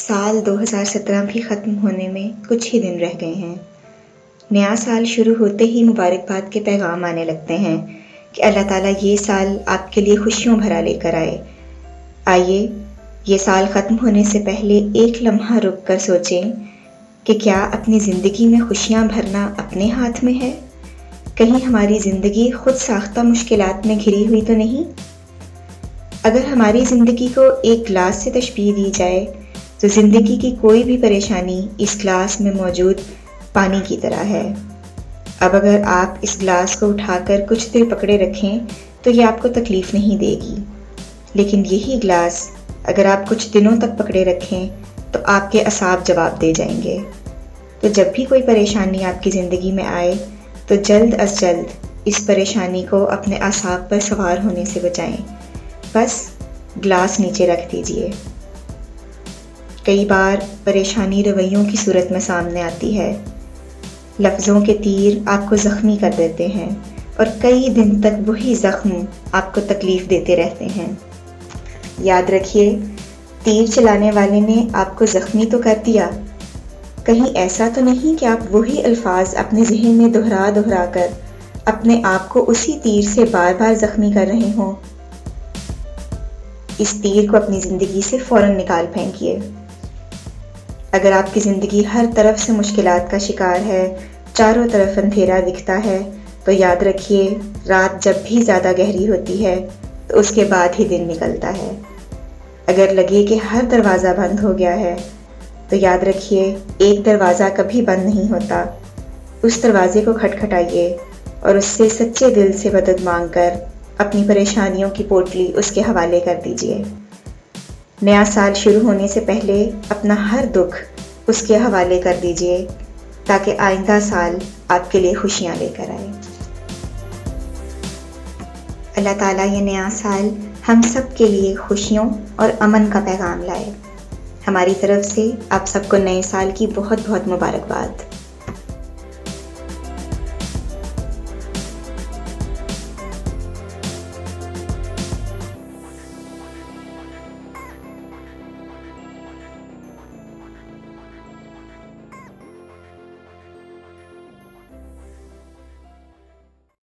سال 2017 بھی ختم ہونے میں کچھ ہی دن رہ گئے ہیں۔ نیا سال شروع ہوتے ہی مبارکباد کے پیغام آنے لگتے ہیں کہ اللہ تعالیٰ یہ سال آپ کے لیے خوشیوں بھرا لے کر آئے۔ آئیے یہ سال ختم ہونے سے پہلے ایک لمحہ رک کر سوچیں کہ کیا اپنی زندگی میں خوشیاں بھرنا اپنے ہاتھ میں ہے؟ کہیں ہماری زندگی خود ساختہ مشکلات میں گھری ہوئی تو نہیں؟ اگر ہماری زندگی کو ایک گلاس سے تشبیہ دی جائے تو زندگی کی کوئی بھی پریشانی اس گلاس میں موجود پانی کی طرح ہے۔ اب اگر آپ اس گلاس کو اٹھا کر کچھ دیر پکڑے رکھیں تو یہ آپ کو تکلیف نہیں دے گی، لیکن یہی گلاس اگر آپ کچھ دنوں تک پکڑے رکھیں تو آپ کے اعصاب جواب دے جائیں گے۔ تو جب بھی کوئی پریشانی آپ کی زندگی میں آئے تو جلد از جلد اس پریشانی کو اپنے اعصاب پر سوار ہونے سے بچائیں، بس گلاس نیچے رکھ دیجئے۔ کئی بار پریشانی رویوں کی صورت میں سامنے آتی ہے۔ لفظوں کے تیر آپ کو زخمی کر دیتے ہیں اور کئی دن تک وہی زخم آپ کو تکلیف دیتے رہتے ہیں۔ یاد رکھیے، تیر چلانے والے نے آپ کو زخمی تو کر دیا، کہیں ایسا تو نہیں کہ آپ وہی الفاظ اپنے ذہن میں دہرا کر اپنے آپ کو اسی تیر سے بار بار زخمی کر رہے ہوں۔ اس تیر کو اپنی زندگی سے فوراً نکال پھینکیے۔ اگر آپ کی زندگی ہر طرف سے مشکلات کا شکار ہے، چاروں طرف اندھیرا دکھتا ہے، تو یاد رکھیے رات جب بھی زیادہ گہری ہوتی ہے تو اس کے بعد ہی دن نکلتا ہے۔ اگر لگے کہ ہر دروازہ بند ہو گیا ہے تو یاد رکھیے ایک دروازہ کبھی بند نہیں ہوتا۔ اس دروازے کو کھٹکھٹائیے اور اس سے سچے دل سے مدد مانگ کر اپنی پریشانیوں کی پوٹلی اس کے حوالے کر دیجیے۔ نیا سال شروع ہونے سے پہلے اپنا ہر دکھ اس کے حوالے کر دیجیے تاکہ آئندہ سال آپ کے لیے خوشیاں لے کر آئے۔ اللہ تعالیٰ یہ نیا سال ہم سب کے لیے خوشیوں اور امن کا پیغام لائے۔ ہماری طرف سے آپ سب کو نئے سال کی بہت بہت مبارکباد۔